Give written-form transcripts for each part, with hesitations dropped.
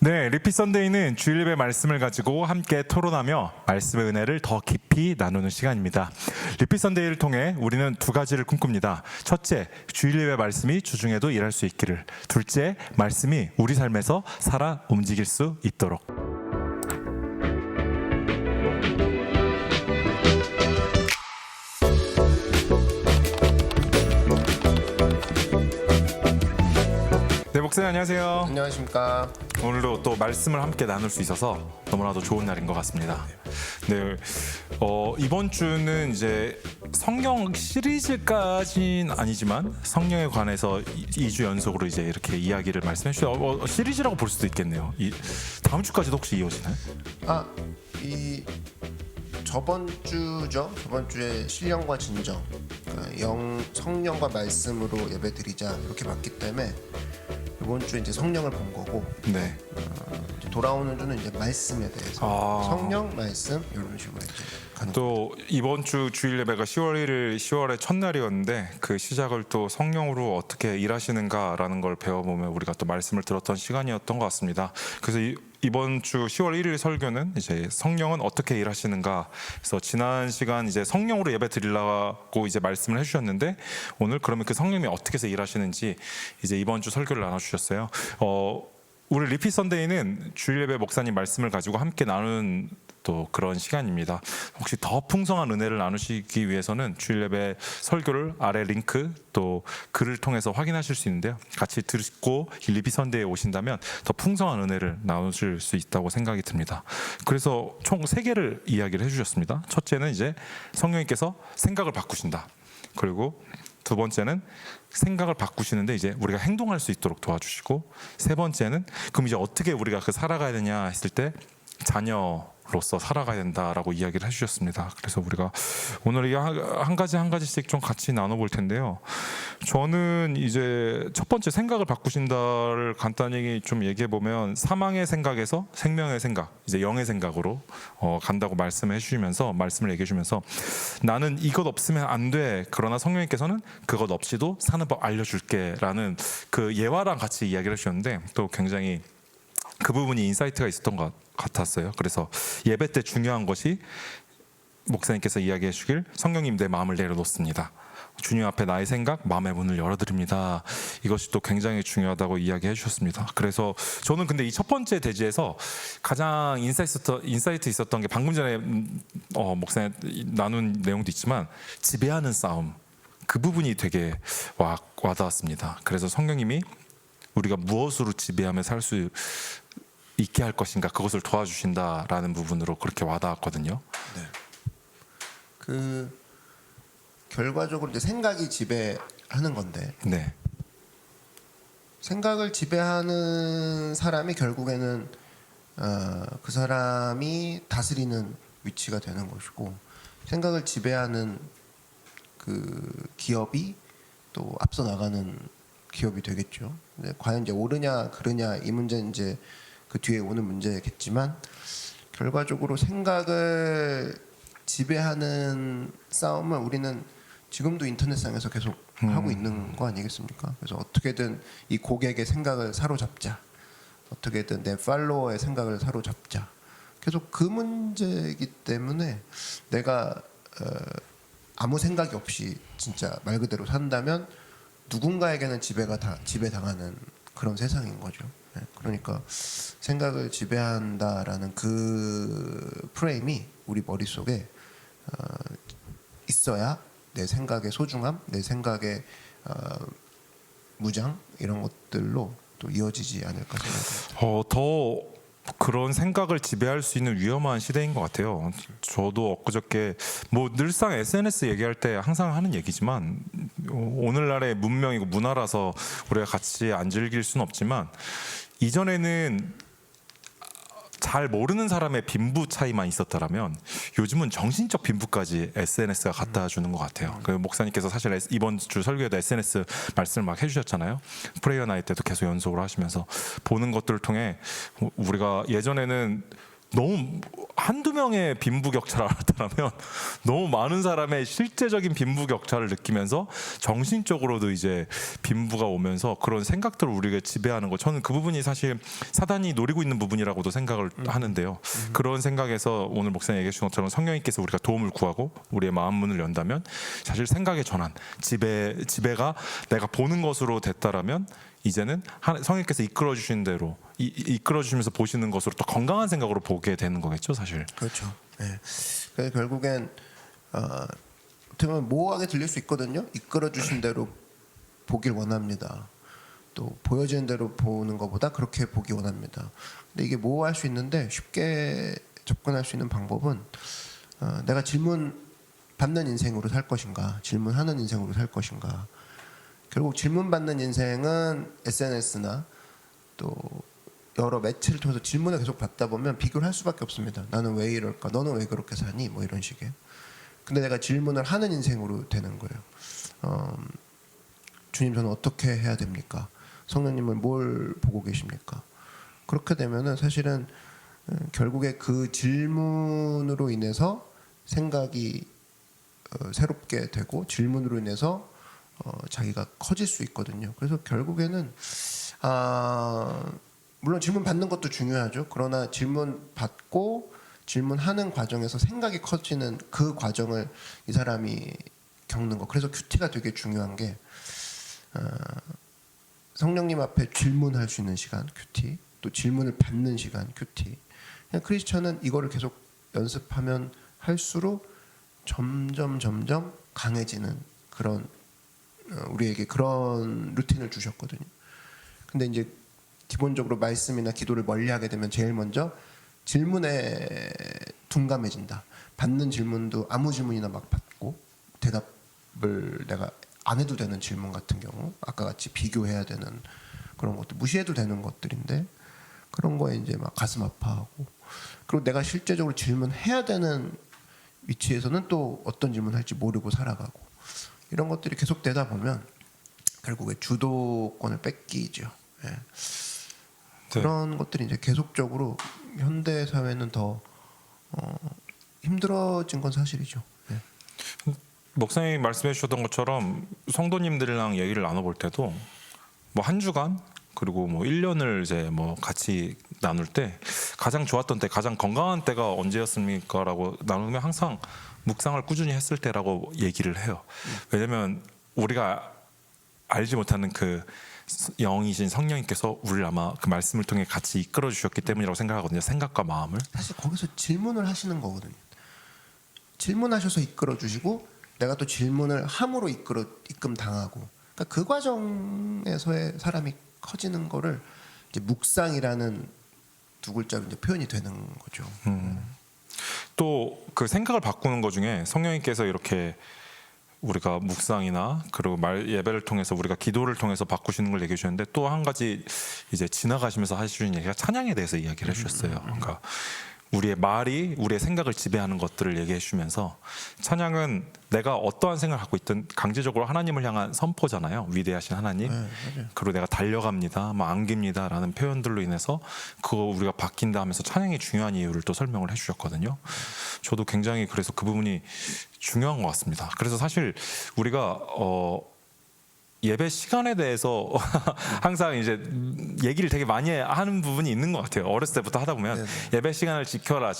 네, 리피 선데이는 주일 예배 말씀을 가지고 함께 토론하며 말씀의 은혜를 더 깊이 나누는 시간입니다. 리피 선데이를 통해 우리는 두 가지를 꿈꿉니다. 첫째, 주일 예배 말씀이 주중에도 일할 수 있기를. 둘째, 말씀이 우리 삶에서 살아 움직일 수 있도록. 네, 목사님 안녕하세요. 안녕하십니까. 오늘도 또 말씀을 함께 나눌 수 있어서 너무나도 좋은 날인 것 같습니다. 네, 이번 주는 이제 성경 시리즈까지는 아니지만 성령에 관해서 2주 연속으로 이제 이렇게 이야기를 말씀해 주셔서 시리즈라고 볼 수도 있겠네요. 다음 주까지도 혹시 이어지나요? 이 저번 주죠. 저번 주에 신령과 진정, 성령과 말씀으로 예배드리자 이렇게 봤기 때문에 이번 주에 이제 성령을 본 거고, 네. 이제 돌아오는 주는 이제 말씀에 대해서 성령, 말씀 이런 식으로 이제 가는 또 이번 주 주일 예배가 10월 1일 10월의 첫날이었는데 그 시작을 또 성령으로 어떻게 일하시는가라는 걸 배워보면 우리가 또 말씀을 들었던 시간이었던 것 같습니다. 그래서 이번 주 10월 1일 설교는 이제 성령은 어떻게 일하시는가. 그래서 지난 시간 이제 성령으로 예배 드리려고 이제 말씀을 해주셨는데 오늘 그러면 그 성령이 어떻게 해서 일하시는지 이제 이번 주 설교를 나눠주셨어요. 우리 리피 선데이는 주일 예배 목사님 말씀을 가지고 함께 나누는 또 그런 시간입니다. 혹시 더 풍성한 은혜를 나누시기 위해서는 주일 예배 설교를 아래 링크 또 글을 통해서 확인하실 수 있는데요. 같이 듣고 리피 선데이에 오신다면 더 풍성한 은혜를 나누실 수 있다고 생각이 듭니다. 그래서 총 3개를 이야기를 해주셨습니다. 첫째는 이제 성령님께서 생각을 바꾸신다. 그리고 두 번째는 생각을 바꾸시는데 이제 우리가 행동할 수 있도록 도와주시고, 세 번째는 그럼 이제 어떻게 우리가 살아가야 되냐 했을 때 자녀로서 살아가야 된다라고 이야기를 해주셨습니다. 그래서 우리가 오늘 이 한 가지씩 좀 같이 나눠볼 텐데요. 저는 이제 첫 번째 생각을 바꾸신다를 간단히 좀 얘기해 보면 사망의 생각에서 생명의 생각, 이제 영의 생각으로 간다고 말씀해 주시면서 말씀을 얘기해 주면서 나는 이것 없으면 안 돼. 그러나 성령님께서는 그것 없이도 사는 법 알려줄게라는 그 예화랑 같이 이야기를 해주셨는데 또 굉장히 그 부분이 인사이트가 있었던 것 같았어요. 그래서 예배 때 중요한 것이 목사님께서 이야기해 주길 성령님 내 마음을 내려놓습니다. 주님 앞에 나의 생각, 마음의 문을 열어드립니다. 이것이 또 굉장히 중요하다고 이야기해 주셨습니다. 그래서 저는 근데 이 첫 번째 대지에서 가장 인사이트 있었던 게 방금 전에 목사님 나눈 내용도 있지만 지배하는 싸움, 그 부분이 되게 와닿았습니다. 그래서 성령님이 우리가 무엇으로 지배하며 살 수 있게 할 것인가, 그것을 도와주신다라는 부분으로 그렇게 와닿았거든요. 네. 결과적으로 이제 생각이 지배하는 건데, 네. 생각을 지배하는 사람이 결국에는 그 사람이 다스리는 위치가 되는 것이고, 생각을 지배하는 그 기업이 또 앞서 나가는 기업이 되겠죠. 근데 과연 이제 옳으냐 그르냐 이 문제는 이제 그 뒤에 오는 문제겠지만, 결과적으로 생각을 지배하는 싸움을 우리는 지금도 인터넷상에서 계속 하고 있는 거 아니겠습니까? 그래서 어떻게든 이 고객의 생각을 사로잡자, 어떻게든 내 팔로워의 생각을 사로잡자, 계속 그 문제이기 때문에 내가 아무 생각이 없이 진짜 말 그대로 산다면 누군가에게는 지배당하는 그런 세상인 거죠. 네, 그러니까 생각을 지배한다라는 그 프레임이 우리 머릿속에 있어야 내 생각의 소중함, 내 생각의 무장 이런 것들로 또 이어지지 않을까 생각합니다. 더 그런 생각을 지배할 수 있는 위험한 시대인 것 같아요. 저도 엊그저께 늘상 SNS 얘기할 때 항상 하는 얘기지만 오늘날의 문명이고 문화라서 우리가 같이 안 즐길 수는 없지만 이전에는 잘 모르는 사람의 빈부 차이만 있었더라면 요즘은 정신적 빈부까지 SNS가 갖다 주는 것 같아요. 그 목사님께서 사실 이번 주 설교에도 SNS 말씀을 막 해주셨잖아요. 프레이어 나이 때도 계속 연속으로 하시면서 보는 것들을 통해 우리가 예전에는 너무 한두 명의 빈부격차를 알았다면 너무 많은 사람의 실제적인 빈부격차를 느끼면서 정신적으로도 이제 빈부가 오면서 그런 생각들을 우리가 지배하는 거, 저는 그 부분이 사실 사단이 노리고 있는 부분이라고도 생각을 하는데요. 그런 생각에서 오늘 목사님 얘기해 주신 것처럼 성령님께서 우리가 도움을 구하고 우리의 마음 문을 연다면 사실 생각의 전환, 지배가 내가 보는 것으로 됐다라면 이제는 성령께서 이끌어 주신 대로 이끌어 주시면서 보시는 것으로 또 건강한 생각으로 보게 되는 거겠죠, 사실. 그렇죠. 네. 그래서 결국엔 어떻게 보면 모호하게 들릴 수 있거든요. 이끌어 주신 대로 보길 원합니다. 또 보여지는 대로 보는 것보다 그렇게 보기 원합니다. 근데 이게 모호할 수 있는데 쉽게 접근할 수 있는 방법은 내가 질문 받는 인생으로 살 것인가, 질문하는 인생으로 살 것인가. 결국 질문받는 인생은 SNS나 또 여러 매체를 통해서 질문을 계속 받다 보면 비교를 할 수밖에 없습니다. 나는 왜 이럴까? 너는 왜 그렇게 사니? 뭐 이런 식의. 근데 내가 질문을 하는 인생으로 되는 거예요. 주님, 저는 어떻게 해야 됩니까? 성령님은 뭘 보고 계십니까? 그렇게 되면은 사실은 결국에 그 질문으로 인해서 생각이 새롭게 되고 질문으로 인해서 자기가 커질 수 있거든요. 그래서 결국에는 물론 질문 받는 것도 중요하죠. 그러나 질문 받고 질문하는 과정에서 생각이 커지는 그 과정을 이 사람이 겪는 거. 그래서 큐티가 되게 중요한 게 성령님 앞에 질문할 수 있는 시간 큐티, 또 질문을 받는 시간 큐티. 그냥 크리스천은 이거를 계속 연습하면 할수록 점점 강해지는 그런 우리에게 그런 루틴을 주셨거든요. 근데 이제 기본적으로 말씀이나 기도를 멀리하게 되면 제일 먼저 질문에 둔감해진다. 받는 질문도 아무 질문이나 막 받고 대답을 내가 안 해도 되는 질문 같은 경우, 아까 같이 비교해야 되는 그런 것도 무시해도 되는 것들인데 그런 거에 이제 막 가슴 아파하고, 그리고 내가 실제적으로 질문해야 되는 위치에서는 또 어떤 질문할지 모르고 살아가고, 이런 것들이 계속되다 보면 결국에 주도권을 뺏기죠. 예. 네. 그런 것들이 이제 계속적으로 현대 사회는 더 힘들어진 건 사실이죠. 예. 목사님이 말씀해 주셨던 것처럼 성도님들이랑 얘기를 나눠볼 때도 뭐 한 주간 그리고 뭐 1년을 이제 뭐 같이 나눌 때 가장 좋았던 때, 가장 건강한 때가 언제였습니까라고 나누면 항상 묵상을 꾸준히 했을 때라고 얘기를 해요. 왜냐면 우리가 알지 못하는 그 영이신 성령님께서 우리를 아마 그 말씀을 통해 같이 이끌어 주셨기 때문이라고 생각하거든요. 생각과 마음을. 사실 거기서 질문을 하시는 거거든요. 질문하셔서 이끌어 주시고 내가 또 질문을 함으로 이끌음 당하고, 그러니까 그 과정에서의 사람이 커지는 거를 이제 묵상이라는 두 글자로 이제 표현이 되는 거죠. 또 그 생각을 바꾸는 것 중에 성령님께서 이렇게 우리가 묵상이나 그리고 예배를 통해서 우리가 기도를 통해서 바꾸시는 걸 얘기해 주셨는데, 또 한 가지 이제 지나가시면서 하시는 얘기가 찬양에 대해서 이야기를 해주셨어요. 그러니까 우리의 말이 우리의 생각을 지배하는 것들을 얘기해 주면서, 찬양은 내가 어떠한 생각을 갖고 있든 강제적으로 하나님을 향한 선포잖아요. 위대하신 하나님. 그리고 내가 달려갑니다, 뭐 안깁니다 라는 표현들로 인해서 그거 우리가 바뀐다 하면서 찬양이 중요한 이유를 또 설명을 해 주셨거든요. 저도 굉장히 그래서 그 부분이 중요한 것 같습니다. 그래서 사실 우리가 예배 시간에 대해서 항상 이제 얘기를 되게 많이 하는 부분이 있는 것 같아요. 어렸을 때부터 하다 보면 네네. 예배 시간을 지켜라.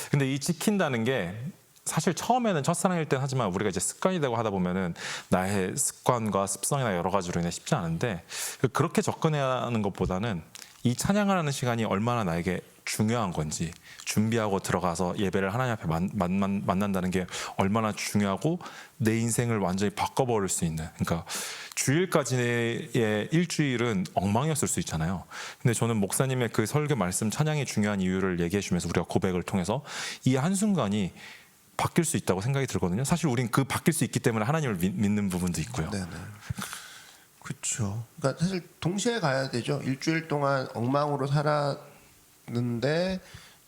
근데 이 지킨다는 게 사실 처음에는 첫사랑일 땐 하지만 우리가 이제 습관이 되고 하다 보면은 나의 습관과 습성이나 여러 가지로 인해 쉽지 않은데, 그렇게 접근해야 하는 것보다는 이 찬양하는 시간이 얼마나 나에게 중요한 건지, 준비하고 들어가서 예배를 하나님 앞에 만난다는 게 얼마나 중요하고 내 인생을 완전히 바꿔버릴 수 있는, 그러니까 주일까지의 일주일은 엉망이었을 수 있잖아요. 근데 저는 목사님의 그 설교 말씀 찬양이 중요한 이유를 얘기해 주면서 우리가 고백을 통해서 이 한순간이 바뀔 수 있다고 생각이 들거든요. 사실 우린 그 바뀔 수 있기 때문에 하나님을 믿는 부분도 있고요. 네네. 그렇죠. 그러니까 사실 동시에 가야 되죠. 일주일 동안 엉망으로 살았는데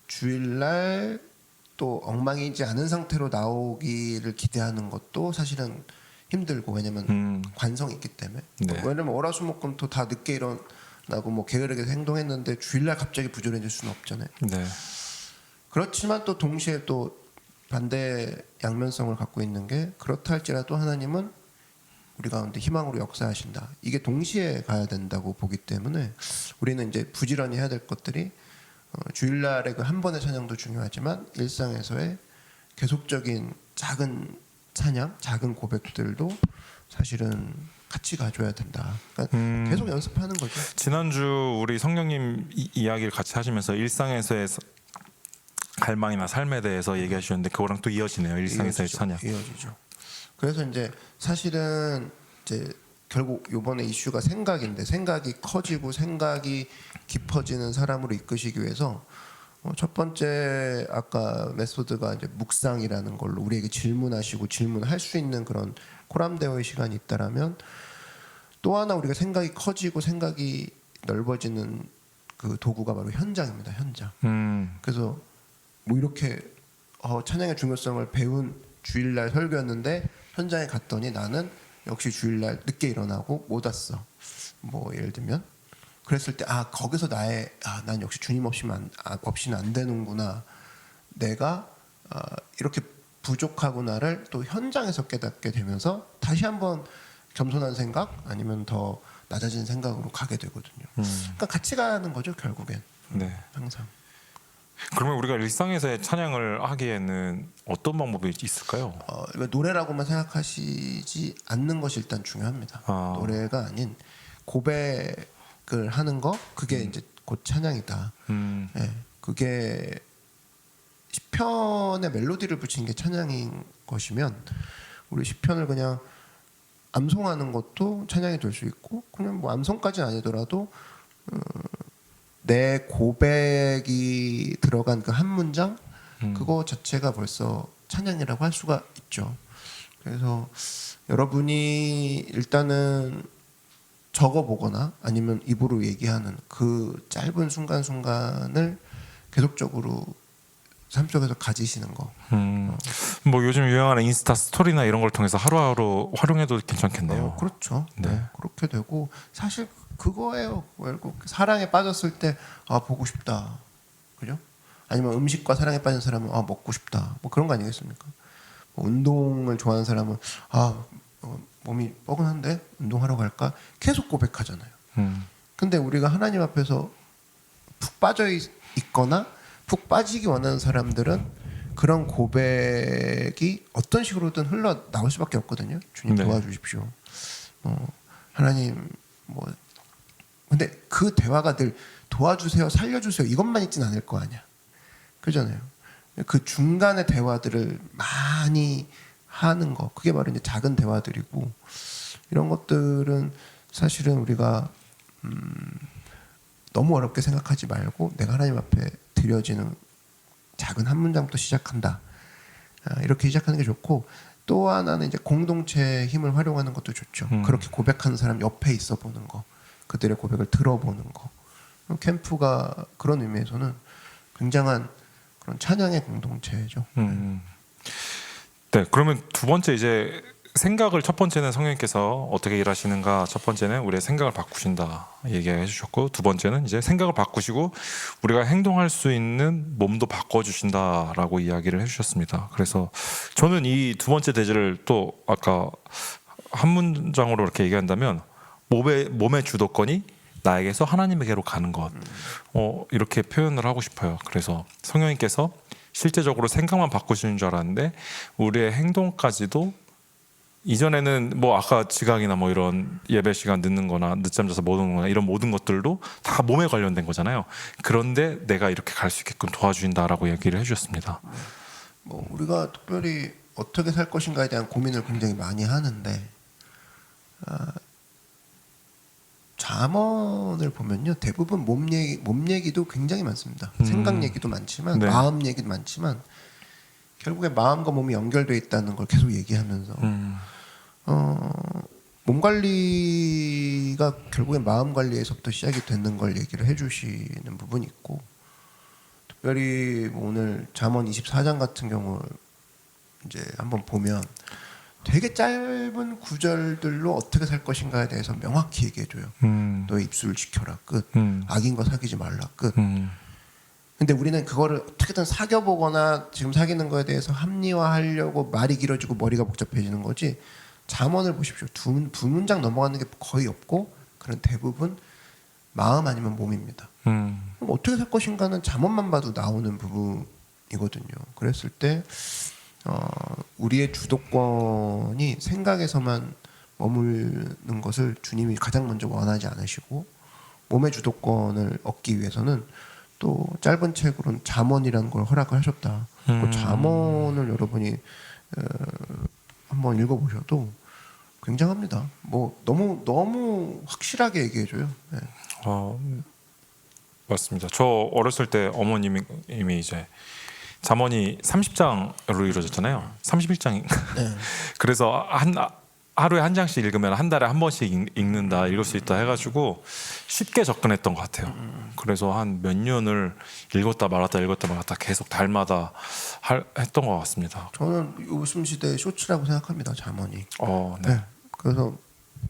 주일날 또 엉망이지 않은 상태로 나오기를 기대하는 것도 사실은 힘들고, 왜냐면 관성이 있기 때문에. 네. 왜냐면 월화수목금토 다 늦게 일어나고 뭐 게으르게 행동했는데 주일날 갑자기 부지런해질 수는 없잖아요. 네. 그렇지만 또 동시에 또 반대 양면성을 갖고 있는 게 그렇다 할지라도 하나님은 우리 가운데 희망으로 역사하신다. 이게 동시에 가야 된다고 보기 때문에 우리는 이제 부지런히 해야 될 것들이 주일날의 그 한 번의 찬양도 중요하지만 일상에서의 계속적인 작은 찬양, 작은 고백들도 사실은 같이 가줘야 된다. 그러니까 계속 연습하는 거죠. 지난주 우리 성령님 이야기를 같이 하시면서 일상에서의 갈망이나 삶에 대해서 얘기하셨는데 그거랑 또 이어지네요. 일상에서의 찬양. 이어지죠. 그래서 이제 사실은 이제 결국 이번에 이슈가 생각인데 생각이 커지고 생각이 깊어지는 사람으로 이끄시기 위해서 첫 번째 아까 메소드가 이제 묵상이라는 걸로 우리에게 질문하시고 질문할 수 있는 그런 코람데오의 시간이 있다라면 또 하나 우리가 생각이 커지고 생각이 넓어지는 그 도구가 바로 현장입니다. 현장. 그래서 뭐 이렇게 찬양의 중요성을 배운 주일날 설교였는데 현장에 갔더니 나는 역시 주일날 늦게 일어나고 못 왔어. 뭐 예를 들면 그랬을 때 거기서 난 역시 주님 없이는 안 되는구나. 내가 이렇게 부족하구나를 또 현장에서 깨닫게 되면서 다시 한번 겸손한 생각 아니면 더 낮아진 생각으로 가게 되거든요. 그러니까 같이 가는 거죠 결국엔. 네. 항상. 그러면 우리가 일상에서의 찬양을 하기에는 어떤 방법이 있을까요? 이거 노래라고만 생각하시지 않는 것이 일단 중요합니다. 노래가 아닌 고백을 하는 거 그게 이제 곧 찬양이다. 예, 그게 시편의 멜로디를 붙인 게 찬양인 것이면 우리 시편을 그냥 암송하는 것도 찬양이 될 수 있고 그냥 뭐 암송까지는 아니더라도 내 고백이 들어간 그 한 문장 그거 자체가 벌써 찬양이라고 할 수가 있죠. 그래서 여러분이 일단은 적어보거나 아니면 입으로 얘기하는 그 짧은 순간순간을 계속적으로 삶 속에서 가지시는 거. 뭐 요즘 유행하는 인스타 스토리나 이런 걸 통해서 하루하루 활용해도 괜찮겠네요. 그렇죠. 네. 그렇게 되고 사실 그거예요. 결국 사랑에 빠졌을 때 보고 싶다. 그죠? 아니면 음식과 사랑에 빠진 사람은 먹고 싶다. 뭐 그런 거 아니겠습니까? 뭐 운동을 좋아하는 사람은 몸이 뻐근한데 운동하러 갈까? 계속 고백하잖아요. 근데 우리가 하나님 앞에서 푹 빠져 있거나 푹 빠지기 원하는 사람들은 그런 고백이 어떤 식으로든 흘러 나올 수밖에 없거든요. 주님 네. 도와주십시오. 하나님 근데 그 대화가 늘 도와주세요, 살려주세요 이것만 있진 않을 거 아니야. 그잖아요. 그 중간의 대화들을 많이 하는 거 그게 바로 이제 작은 대화들이고 이런 것들은 사실은 우리가 너무 어렵게 생각하지 말고 내가 하나님 앞에 드려지는 작은 한 문장부터 시작한다. 이렇게 시작하는 게 좋고 또 하나는 이제 공동체의 힘을 활용하는 것도 좋죠. 그렇게 고백하는 사람 옆에 있어 보는 거, 그들의 고백을 들어보는 거. 캠프가 그런 의미에서는 굉장한 그런 찬양의 공동체죠. 네, 그러면 두 번째 이제 생각을 첫 번째는 성령님께서 어떻게 일하시는가 첫 번째는 우리의 생각을 바꾸신다 얘기해 주셨고 두 번째는 이제 생각을 바꾸시고 우리가 행동할 수 있는 몸도 바꿔주신다라고 이야기를 해주셨습니다. 그래서 저는 이 두 번째 대지를 또 아까 한 문장으로 이렇게 얘기한다면 몸의 주도권이 나에게서 하나님에게로 가는 것 이렇게 표현을 하고 싶어요. 그래서 성령님께서 실제적으로 생각만 바꾸시는 줄 알았는데 우리의 행동까지도 이전에는 뭐 아까 지각이나 뭐 이런 예배 시간 늦는 거나 늦잠 자서 못 오는 거나 이런 모든 것들도 다 몸에 관련된 거잖아요. 그런데 내가 이렇게 갈 수 있게끔 도와주신다라고 얘기를 해주셨습니다. 뭐 우리가 특별히 어떻게 살 것인가에 대한 고민을 굉장히 많이 하는데 잠언을 보면요 대부분 몸 얘기도 굉장히 많습니다. 생각 얘기도 많지만 네. 마음 얘기도 많지만 결국에 마음과 몸이 연결되어 있다는 걸 계속 얘기하면서 몸 관리가 결국엔 마음 관리에서부터 시작이 되는 걸 얘기를 해주시는 부분이 있고 특별히 뭐 오늘 잠언 24장 같은 경우 이제 한번 보면 되게 짧은 구절들로 어떻게 살 것인가에 대해서 명확히 얘기해줘요. 너의 입술을 지켜라 끝. 악인과 사귀지 말라 끝. 근데 우리는 그거를 어떻게든 사귀어보거나 지금 사귀는 거에 대해서 합리화하려고 말이 길어지고 머리가 복잡해지는 거지. 잠언을 보십시오. 두 문장 넘어가는 게 거의 없고, 그런 대부분 마음 아니면 몸입니다. 그럼 어떻게 살 것인가는 잠언만 봐도 나오는 부분이거든요. 그랬을 때 우리의 주도권이 생각에서만 머무르는 것을 주님이 가장 먼저 원하지 않으시고, 몸의 주도권을 얻기 위해서는 또 짧은 책으로는 잠언이라는 걸 허락을 하셨다. 그 잠언을 여러분이 한번 읽어보셔도 굉장합니다. 뭐 너무 확실하게 얘기해줘요. 네. 맞습니다. 저 어렸을 때 어머님이 이제 잠언이 30장으로 이루어졌잖아요. 31장. 네. 그래서 하루에 한 장씩 읽으면 한 달에 한 번씩 읽는다, 읽을 수 있다 해가지고 쉽게 접근했던 것 같아요. 그래서 한 몇 년을 읽었다 말았다 계속 달마다 했던 것 같습니다. 저는 요즘 시대의 쇼츠라고 생각합니다. 잠언이. 네. 네. 그래서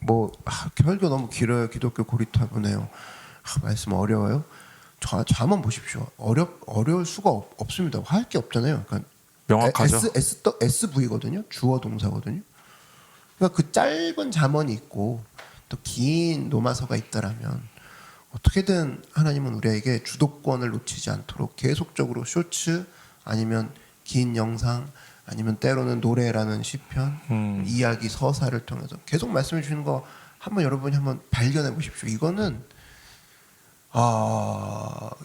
뭐 설교 너무 길어요. 기독교 고리타분해요. 말씀 어려워요. 잠언 보십시오. 어려울 수가 없습니다. 할 게 없잖아요. 그러니까 명확하죠. SV거든요. 주어 동사거든요. 그러니까 그 짧은 잠언이 있고 또 긴 노마서가 있다라면 어떻게든 하나님은 우리에게 주도권을 놓치지 않도록 계속적으로 쇼츠 아니면 긴 영상 아니면 때로는 노래라는 시편, 이야기, 서사를 통해서 계속 말씀해 주시는 거 한번 여러분이 한번 발견해 보십시오. 이거는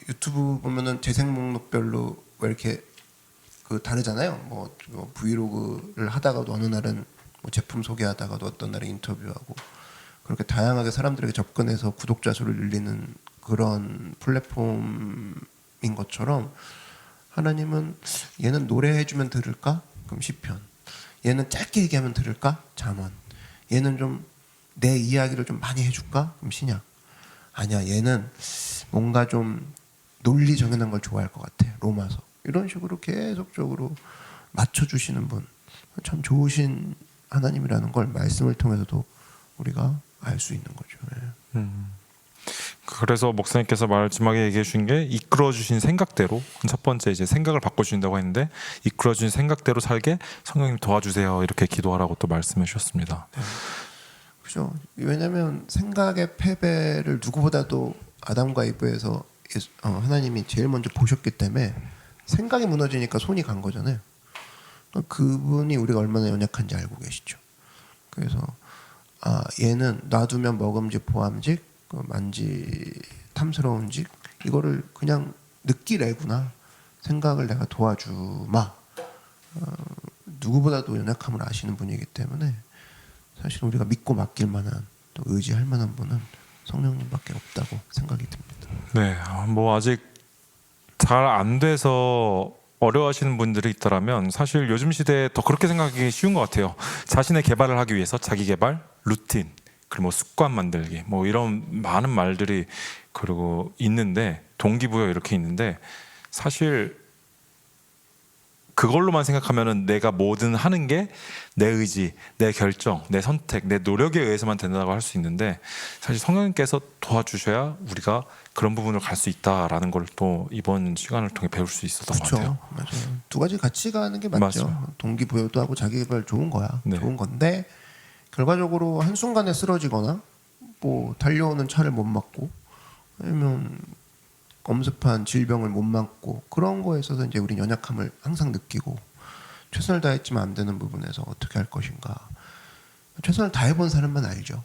유튜브 보면은 재생 목록별로 왜 이렇게 다르잖아요. 뭐 브이로그를 하다가도 어느 날은 뭐 제품 소개하다가도 어떤 날에 인터뷰하고 그렇게 다양하게 사람들에게 접근해서 구독자 수를 늘리는 그런 플랫폼인 것처럼 하나님은 얘는 노래해주면 들을까? 그럼 시편. 얘는 짧게 얘기하면 들을까? 잠언. 얘는 좀 내 이야기를 좀 많이 해줄까? 그럼 신약. 아니야, 얘는 뭔가 좀 논리 정연한 걸 좋아할 것 같아. 로마서. 이런 식으로 계속적으로 맞춰주시는 분. 참 좋으신 하나님이라는 걸 말씀을 통해서도 우리가 알 수 있는 거죠. 네. 그래서 목사님께서 마지막에 얘기해 주신 게 이끌어 주신 생각대로, 첫 번째 이제 생각을 바꿔 주신다고 했는데 이끌어 주신 생각대로 살게 성령님 도와주세요, 이렇게 기도하라고 또 말씀해 주셨습니다. 네. 그죠. 왜냐하면 생각의 패배를 누구보다도 아담과 이브에서 하나님이 제일 먼저 보셨기 때문에 생각이 무너지니까 손이 간 거잖아요. 그분이 우리가 얼마나 연약한지 알고 계시죠. 그래서 얘는 놔두면 먹음직 포함직 만지 탐스러운직 이거를 그냥 느끼래구나. 생각을 내가 도와주마. 누구보다도 연약함을 아시는 분이기 때문에 사실 우리가 믿고 맡길 만한 또 의지할 만한 분은 성령님밖에 없다고 생각이 듭니다. 네, 뭐 아직 잘 안 돼서 어려워하시는 분들이 있더라면 사실 요즘 시대에 더 그렇게 생각하기 쉬운 것 같아요. 자신의 개발을 하기 위해서 자기 개발, 루틴, 그리고 뭐 습관 만들기, 뭐 이런 많은 말들이 그리고 있는데 동기부여 이렇게 있는데 사실 그걸로만 생각하면은 내가 뭐든 하는 게 내 의지, 내 결정, 내 선택, 내 노력에 의해서만 된다고 할 수 있는데 사실 성령님께서 도와주셔야 우리가 그런 부분을 갈 수 있다라는 걸 또 이번 시간을 통해 배울 수 있었던 것 같아요. 맞아요. 두 가지 같이 가는 게 맞죠. 맞아요. 동기부여도 하고 자기개발 좋은 거야. 네. 좋은 건데 결과적으로 한순간에 쓰러지거나 뭐 달려오는 차를 못 막고 아니면 엄습한 질병을 못 막고 그런 거에 있어서 이제 우리 연약함을 항상 느끼고 최선을 다했지만 안 되는 부분에서 어떻게 할 것인가. 최선을 다해본 사람만 알죠.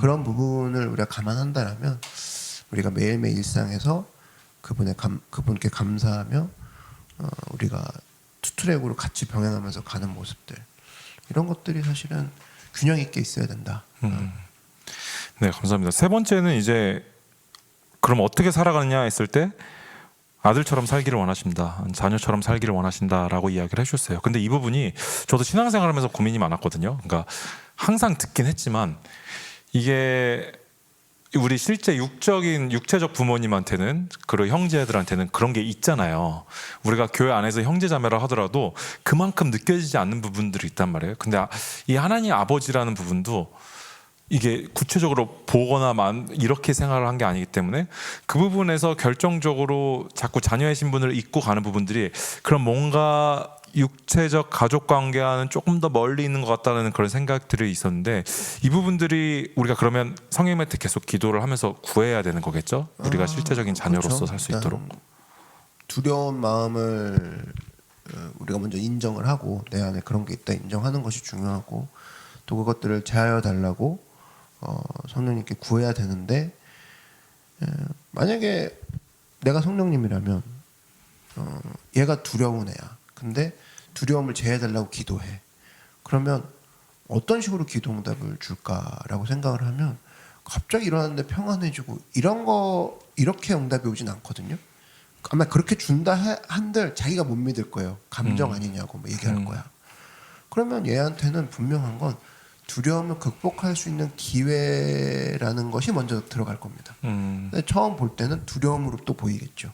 그런 부분을 우리가 감안한다라면 우리가 매일매일 일상에서 그분께 감사하며 우리가 투트랙으로 같이 병행하면서 가는 모습들 이런 것들이 사실은 균형 있게 있어야 된다. 네, 감사합니다. 세 번째는 이제 그럼 어떻게 살아가느냐 했을 때 아들처럼 살기를 원하신다, 자녀처럼 살기를 원하신다라고 이야기를 해주셨어요. 근데 이 부분이 저도 신앙생활하면서 고민이 많았거든요. 그러니까 항상 듣긴 했지만 이게 우리 실제 육체적 부모님한테는 그리고 형제들한테는 그런 게 있잖아요. 우리가 교회 안에서 형제자매라 하더라도 그만큼 느껴지지 않는 부분들이 있단 말이에요. 근데 이 하나님 아버지라는 부분도 이게 구체적으로 보거나 이렇게 생활을 한 게 아니기 때문에 그 부분에서 결정적으로 자꾸 자녀의 신분을 잊고 가는 부분들이 그런 뭔가 육체적 가족 관계와는 조금 더 멀리 있는 것 같다는 그런 생각들이 있었는데 이 부분들이 우리가 그러면 성령님한테 계속 기도를 하면서 구해야 되는 거겠죠? 우리가 실제적인 자녀로서 그렇죠. 살 수 있도록. 두려운 마음을 우리가 먼저 인정을 하고 내 안에 그런 게 있다 인정하는 것이 중요하고 또 그것들을 제하여 달라고 성령님께 구해야 되는데 만약에 내가 성령님이라면 얘가 두려운 애야. 근데 두려움을 제해해 달라고 기도해. 그러면 어떤 식으로 기도 응답을 줄까라고 생각을 하면 갑자기 일어났는데 평안해지고 이런 거 이렇게 응답이 오진 않거든요. 아마 그렇게 준다 한들 자기가 못 믿을 거예요. 감정 아니냐고 뭐 얘기할 거야. 그러면 얘한테는 분명한 건 두려움을 극복할 수 있는 기회라는 것이 먼저 들어갈 겁니다. 근데 처음 볼 때는 두려움으로 또 보이겠죠.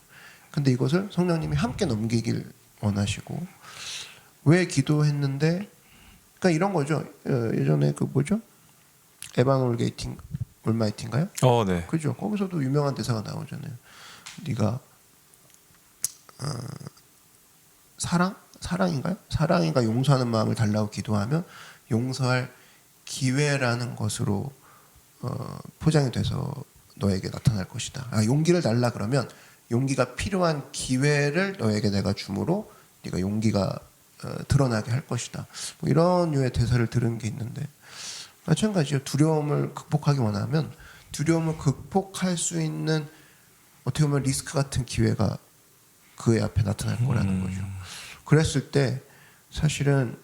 근데 이것을 성령님이 함께 넘기길 원하시고 왜 기도했는데 그러니까 이런 거죠. 예전에 그 뭐죠? 에반 올마이티인가요? 네. 그죠. 거기서도 유명한 대사가 나오잖아요. 네가 사랑인가요? 사랑인가 용서하는 마음을 달라고 기도하면 용서할 기회라는 것으로 포장이 돼서 너에게 나타날 것이다. 용기를 달라 그러면 용기가 필요한 기회를 너에게 내가 주므로 네가 용기가 드러나게 할 것이다. 뭐 이런 류의 대사를 들은 게 있는데 마찬가지로 두려움을 극복하기 원하면 두려움을 극복할 수 있는 어떻게 보면 리스크 같은 기회가 그의 앞에 나타날 거라는 거죠. 그랬을 때 사실은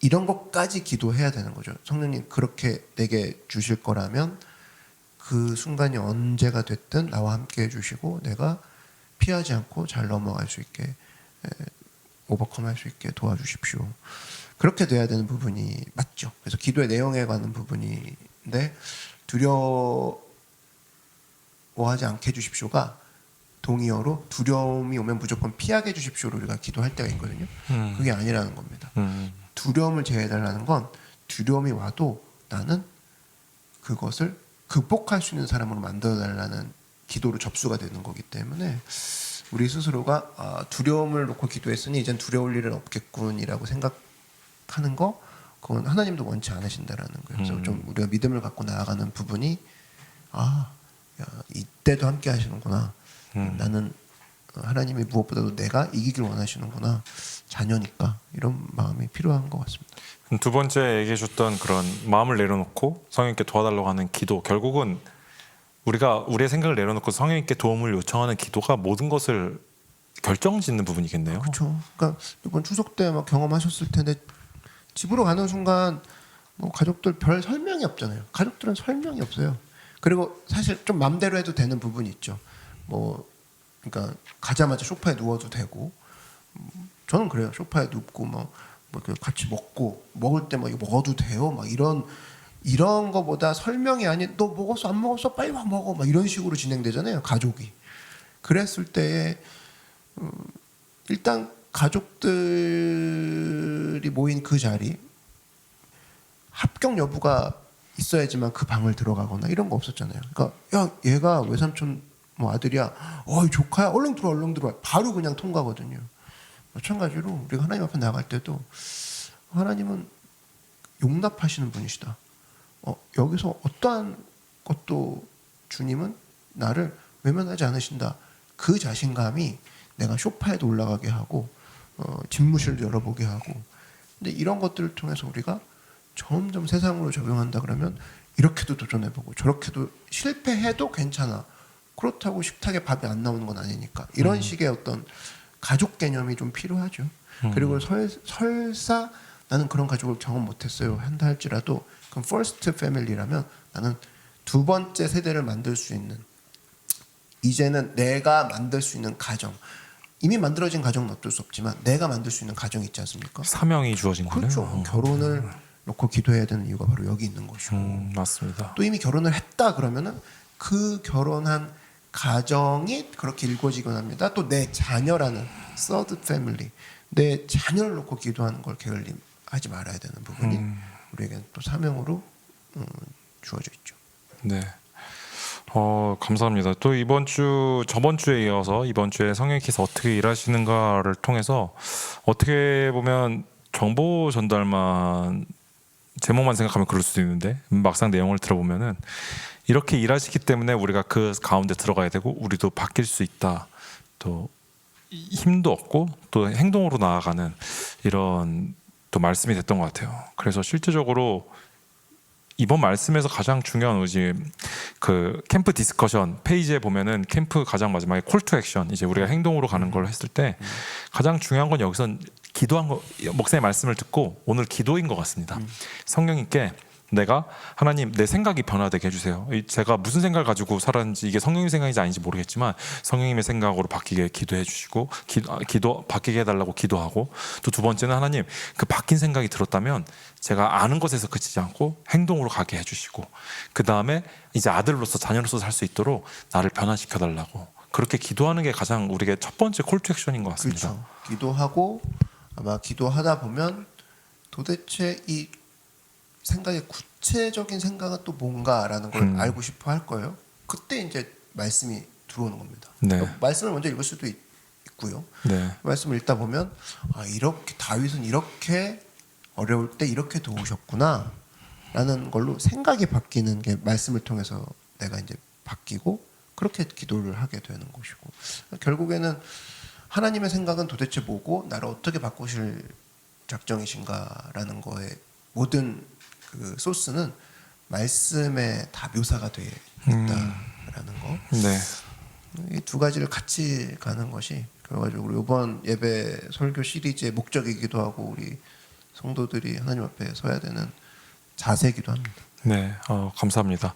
이런 것까지 기도해야 되는 거죠. 성령님 그렇게 내게 주실 거라면 그 순간이 언제가 됐든 나와 함께 해주시고 내가 피하지 않고 잘 넘어갈 수 있게 오버컴할 수 있게 도와주십시오. 그렇게 돼야 되는 부분이 맞죠. 그래서 기도의 내용에 관한 부분인데 두려워하지 않게 해주십시오가 동의어로 두려움이 오면 무조건 피하게 해주십시오로 우리가 기도할 때가 있거든요. 그게 아니라는 겁니다. 두려움을 제해달라는 건 두려움이 와도 나는 그것을 극복할 수 있는 사람으로 만들어달라는 기도로 접수가 되는 거기 때문에 우리 스스로가 두려움을 놓고 기도했으니 이젠 두려울 일은 없겠군이라고 생각하는 거 그건 하나님도 원치 않으신다라는 거예요. 그래서 좀 우리가 믿음을 갖고 나아가는 부분이 이때도 함께 하시는구나. 나는 하나님이 무엇보다도 내가 이기길 원하시는구나. 자녀니까 이런 마음이 필요한 것 같습니다. 두 번째 얘기해 줬던 그런 마음을 내려놓고 성령님께 도와달라고 하는 기도 결국은 우리가 우리의 생각을 내려놓고 성령님께 도움을 요청하는 기도가 모든 것을 결정짓는 부분이겠네요. 그렇죠. 그러니까 이번 추석 때 막 경험하셨을 텐데 집으로 가는 순간 뭐 가족들 별 설명이 없잖아요. 가족들은 설명이 없어요. 그리고 사실 좀 맘대로 해도 되는 부분이 있죠. 뭐 그러니까 가자마자 소파에 누워도 되고 저는 그래요. 소파에 눕고 뭐 같이 먹을 때 막 이거 먹어도 돼요. 막 이런 거보다 설명이 아닌 너 먹었어 안 먹었어 빨리 막 먹어 막 이런 식으로 진행되잖아요. 가족이. 그랬을 때 일단 가족들이 모인 그 자리 합격 여부가 있어야지만 그 방을 들어가거나 이런 거 없었잖아요. 그러니까 야 얘가 외삼촌 뭐 아들이야. 조카야 얼른 들어와. 바로 그냥 통과거든요. 마찬가지로 우리가 하나님 앞에 나갈 때도 하나님은 용납하시는 분이시다. 여기서 어떠한 것도 주님은 나를 외면하지 않으신다. 그 자신감이 내가 소파에도 올라가게 하고 집무실도 열어보게 하고 근데 이런 것들을 통해서 우리가 점점 세상으로 적용한다 그러면 이렇게도 도전해보고 저렇게도 실패해도 괜찮아. 그렇다고 식탁에 밥이 안 나오는 건 아니니까 이런 식의 어떤 가족 개념이 좀 필요하죠. 그리고 설사 나는 그런 가족을 경험 못했어요 한다 할지라도 그럼 first family라면 나는 두 번째 세대를 만들 수 있는 이제는 내가 만들 수 있는 가정 이미 만들어진 가정은 어쩔 수 없지만 내가 만들 수 있는 가정이 있지 않습니까? 사명이 주어진 거네요. 그렇죠. 결혼을 놓고 기도해야 되는 이유가 바로 여기 있는 것이고 맞습니다. 또 이미 결혼을 했다 그러면은 그 결혼한 가정이 그렇게 일궈지곤 합니다. 또 내 자녀라는 third family, 내 자녀를 놓고 기도하는 걸 게을림하지 말아야 되는 부분이 우리에게는 또 사명으로 주어져 있죠. 네. 감사합니다. 또 저번 주에 이어서 이번 주에 성령님께서 어떻게 일하시는가를 통해서 어떻게 보면 정보 전달만 제목만 생각하면 그럴 수도 있는데 막상 내용을 들어보면은 이렇게 일하시기 때문에 우리가 그 가운데 들어가야 되고 우리도 바뀔 수 있다. 또 힘도 없고 또 행동으로 나아가는 이런 또 말씀이 됐던 것 같아요. 그래서 실제적으로 이번 말씀에서 가장 중요한 의지 그 캠프 디스커션 페이지에 보면은 캠프 가장 마지막에 콜 투 액션 이제 우리가 행동으로 가는 걸 했을 때 가장 중요한 건 여기선 기도한 거 목사의 말씀을 듣고 오늘 기도인 것 같습니다. 성령님께 내가 하나님 내 생각이 변화되게 해주세요. 제가 무슨 생각을 가지고 살았는지 이게 성령님 생각인지 아닌지 모르겠지만 성령님의 생각으로 바뀌게 기도해 주시고 기도 바뀌게 해달라고 기도하고 또 두 번째는 하나님 그 바뀐 생각이 들었다면 제가 아는 것에서 그치지 않고 행동으로 가게 해주시고 그 다음에 이제 아들로서 자녀로서 살 수 있도록 나를 변화시켜 달라고 그렇게 기도하는 게 가장 우리에게 첫 번째 콜 투 액션인 것 같습니다. 그렇죠. 기도하고 아마 기도하다 보면 도대체 이 생각의 구체적인 생각은 또 뭔가라는 걸 알고 싶어 할 거예요. 그때 이제 말씀이 들어오는 겁니다. 네. 그러니까 말씀을 먼저 읽을 수도 있고요. 네. 말씀을 읽다 보면 이렇게 다윗은 이렇게 어려울 때 이렇게 도우셨구나 라는 걸로 생각이 바뀌는 게 말씀을 통해서 내가 이제 바뀌고 그렇게 기도를 하게 되는 것이고 결국에는 하나님의 생각은 도대체 뭐고 나를 어떻게 바꾸실 작정이신가라는 거에 모든 그 소스는 말씀에 다 묘사가 되어 있다라는 거. 네. 이 두 가지를 같이 가는 것이 그래가지고 우리 이번 예배 설교 시리즈의 목적이기도 하고 우리 성도들이 하나님 앞에 서야 되는 자세이기도 합니다. 네, 감사합니다.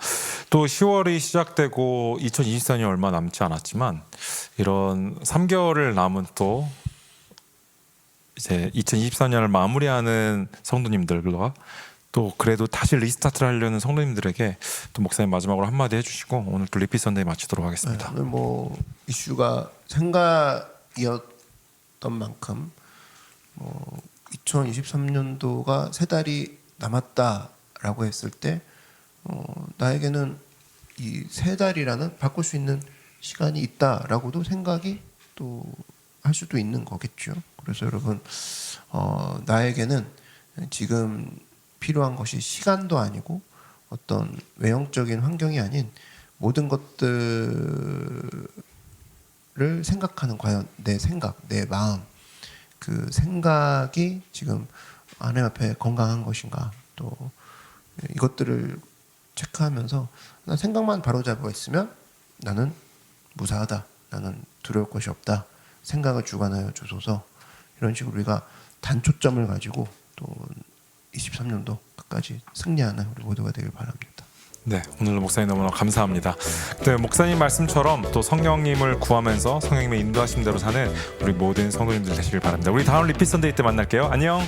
또 10월이 시작되고 2024년이 얼마 남지 않았지만 이런 3개월을 남은 또 이제 2024년을 마무리하는 성도님들과 또 그래도 다시 리스타트를 하려는 성도님들에게 또 목사님 마지막으로 한마디 해주시고 오늘 또 리피 선데이 마치도록 하겠습니다. 오늘 뭐 이슈가 생각이었던 만큼 2023년도가 3달이 남았다라고 했을 때 나에게는 이 3달이라는 바꿀 수 있는 시간이 있다라고도 생각이 또 할 수도 있는 거겠죠. 그래서 여러분 나에게는 지금 필요한 것이 시간도 아니고 어떤 외형적인 환경이 아닌 모든 것들을 생각하는 과연 내 생각, 내 마음 그 생각이 지금 하나님 앞에 건강한 것인가 또 이것들을 체크하면서 나 생각만 바로잡고 있으면 나는 무사하다 나는 두려울 것이 없다 생각을 주관하여 주소서 이런 식으로 우리가 단초점을 가지고 또 23년도 끝까지 승리하는 우리 모두가 되길 바랍니다. 네, 오늘 목사님 너무나 감사합니다. 네, 목사님 말씀처럼 또 성령님을 구하면서 성령님의 인도하심 대로 사는 우리 모든 성도님들 되시길 바랍니다. 우리 다음 리피 선데이 때 만날게요. 안녕.